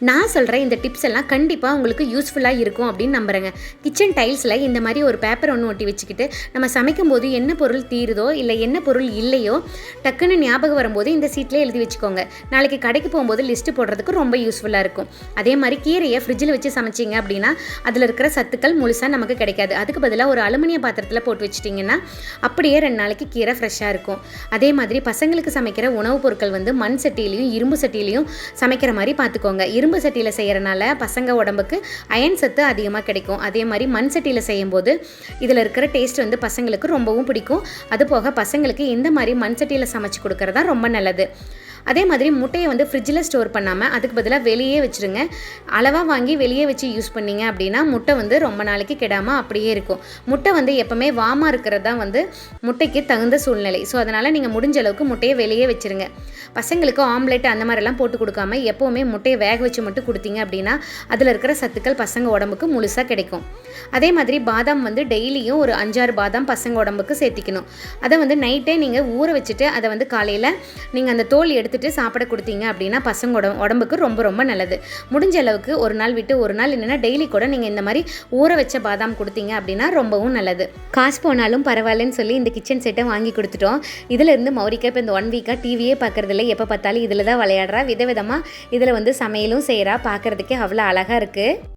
நான் சொல்கிற இந்த டிப்ஸ் எல்லாம் கண்டிப்பாக உங்களுக்கு யூஸ்ஃபுல்லாக இருக்கும் அப்படின்னு நம்புகிறேங்க. கிச்சன் டைல்ஸில் இந்த மாதிரி ஒரு பேப்பர் ஒன்று ஒட்டி வச்சுக்கிட்டு நம்ம சமைக்கும் போது என்ன பொருள் தீருதோ இல்லை என்ன பொருள் இல்லையோ டக்குன்னு ஞாபகம் வரும்போது இந்த சீட்டில் எழுதி வச்சுக்கோங்க. நாளைக்கு கடைக்கு போகும்போது லிஸ்ட்டு போடுறதுக்கு ரொம்ப யூஸ்ஃபுல்லாக இருக்கும். அதே மாதிரி கீரையை ஃப்ரிட்ஜில் வச்சு சமைச்சிங்க அப்படின்னா அதில் இருக்கிற சத்துக்கள் முழுசாக நமக்கு கிடைக்காது. அதுக்கு பதிலாக ஒரு அலுமினிய பாத்திரத்தில் போட்டு வச்சிட்டிங்கன்னா அப்படியே 2 நாளைக்கு கீரை ஃப்ரெஷ்ஷாக இருக்கும். அதே மாதிரி பசங்களுக்கு சமைக்கிற உணவுப் பொருட்கள் மண் சட்டியிலையும் இரும்பு சட்டியிலையும் சமைக்கிற மாதிரி பார்த்துக்கோங்க. இரும்பு சட்டியில் செய்கிறனால பசங்க உடம்புக்கு அயன் சத்து அதிகமாக கிடைக்கும். அதே மாதிரி மண் சட்டியில் செய்யும்போது இதில் இருக்கிற டேஸ்ட் பசங்களுக்கு ரொம்பவும் பிடிக்கும். அதுபோக பசங்களுக்கு இந்த மாதிரி மண் சட்டியில் சமைச்சு கொடுக்கறது தான் ரொம்ப நல்லது. அதே மாதிரி முட்டையை ஃப்ரிட்ஜில் ஸ்டோர் பண்ணாமல் அதுக்கு பதிலாக வெளியே வச்சுருங்க. அளவாக வாங்கி வெளியே வச்சு யூஸ் பண்ணிங்க அப்படின்னா முட்டை ரொம்ப நாளைக்கு கெடாமல் அப்படியே இருக்கும். முட்டை எப்போவுமே வாமாக இருக்கிறது தான் முட்டைக்கு தகுந்த சூழ்நிலை. ஸோ அதனால் நீங்கள் முடிஞ்ச அளவுக்கு முட்டையை வெளியே வச்சுருங்க. பசங்களுக்கு ஆம்லெட் அந்த மாதிரிலாம் போட்டு கொடுக்காம எப்போவுமே முட்டையை வேக வச்சு மட்டும் கொடுத்தீங்க அப்படின்னா அதில் இருக்கிற சத்துக்கள் பசங்க உடம்புக்கு முழுசாக கிடைக்கும். அதே மாதிரி பாதாம் டெய்லியும் ஒரு 5-6 பாதாம் பசங்க உடம்புக்கு சேர்த்திக்கணும். அதை நைட்டே நீங்கள் ஊற வச்சுட்டு அதை காலையில் நீங்கள் அந்த தோல் எடுத்துகிட்டு சாப்பிட கொடுத்தீங்க அப்படின்னா பசங்க உடம்புக்கு ரொம்ப ரொம்ப நல்லது. முடிஞ்ச அளவுக்கு ஒரு நாள் விட்டு ஒரு நாள் இல்லைன்னா டெய்லி கூட நீங்கள் இந்த மாதிரி ஊற வச்ச பாதாம் கொடுத்தீங்க அப்படின்னா ரொம்பவும் நல்லது. காசு போனாலும் பரவாயில்லன்னு சொல்லி இந்த கிச்சன் செட்டை வாங்கி கொடுத்துட்டோம். இதிலிருந்து மௌரிக்கா இப்போ இந்த 1 வீக்காக டிவியே பார்க்குறதில்ல. எப்போ பார்த்தாலும் இதில் தான் விளையாடுறா. விதவிதமாக இதில் சமையலும் செய்கிறா. பார்க்குறதுக்கே அவ்வளோ அழகாக இருக்குது.